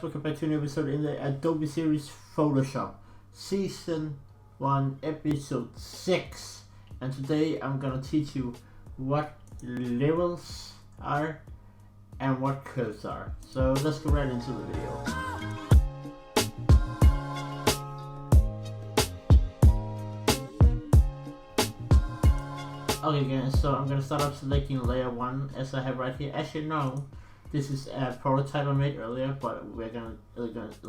Welcome back to a new episode in the Adobe series Photoshop Season 1 Episode 6, and today I'm gonna teach you what levels are and what curves are. So let's go right into the video. Okay guys, so I'm gonna start off selecting layer 1 as I have right here. As you know, this is a prototype I made earlier, but we'll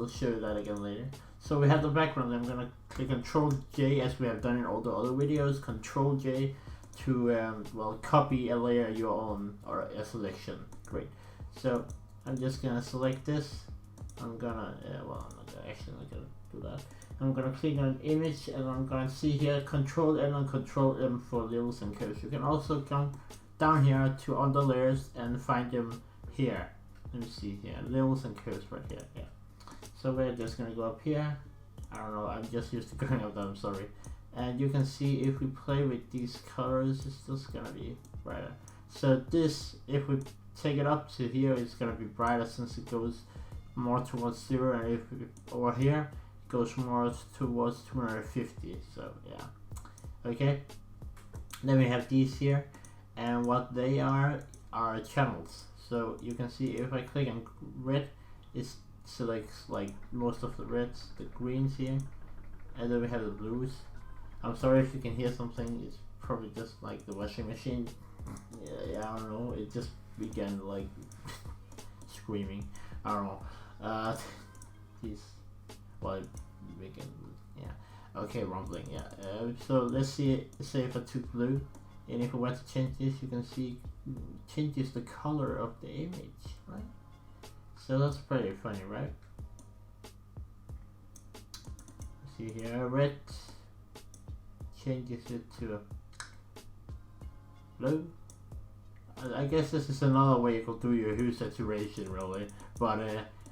show you that again later. So we have the background. I'm gonna click Control J as we have done in all the other videos. Control J to copy a layer you own or a selection. Great. So I'm just gonna select this. I'm gonna I'm not gonna do that. I'm gonna click on an image and I'm gonna see here Control N and Control M for levels and curves. You can also come down here to other layers and find them here. Let me see here, levels and curves right here. Yeah, so we're just gonna go up here. I don't know, I'm just used to going up there, I'm sorry. And you can see if we play with these colors, it's just gonna be brighter. So this, if we take it up to here, it's gonna be brighter since it goes more towards 0, and if we, over here it goes more towards 250. So yeah, okay. Then we have these here, and what they are channels. So you can see if I click on red, it selects like most of the reds, the greens here, and then we have the blues. I'm sorry if you can hear something, it's probably just like the washing machine. Yeah, I don't know, it just began like screaming. I don't know. These, well, yeah. Okay, rumbling. Yeah. So let's see. Say if I took blue, and if I want to change this, you can see changes the color of the image, right? So that's pretty funny, right? See here, red changes it to blue. I guess this is another way you could do your hue saturation, really, but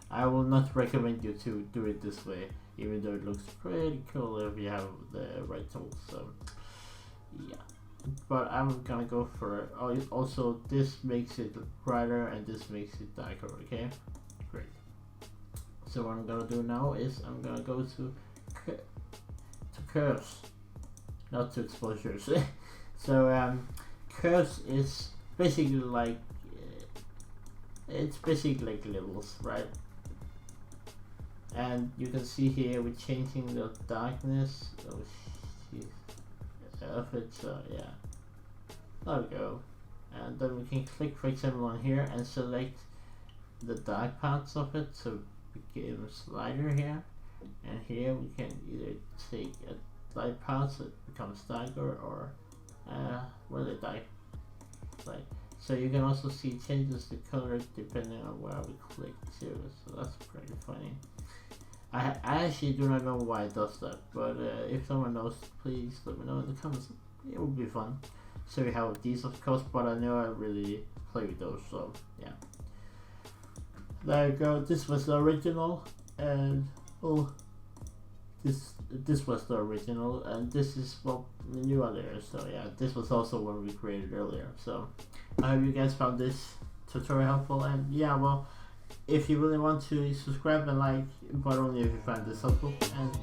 I will not recommend you to do it this way, even though it looks pretty cool if you have the right tools. So yeah. But I'm gonna go for also this makes it brighter and this makes it darker. Okay, great. So what I'm gonna do now is I'm gonna go to curves, not to exposures. So curves is basically like it's basically like levels, right? And you can see here we're changing the darkness. Oh, geez. Of it, so yeah, there we go. And then we can click, for example, on here and select the dark parts of it. So we give a slider here, and here we can either take a light part so it becomes darker, or really dark. Right. So you can also see changes the color depending on where we click too. So that's pretty funny. I actually do not know why it does that, but if someone knows, please let me know in the comments. It would be fun. So we have these, of course, but I know I really play with those, so yeah. There you go. This was the original, and this was the original, and this is what the new one there. So yeah, this was also one we created earlier. So I hope you guys found this tutorial helpful, and yeah, well, if you really want to, subscribe and like, but only if you find this helpful. And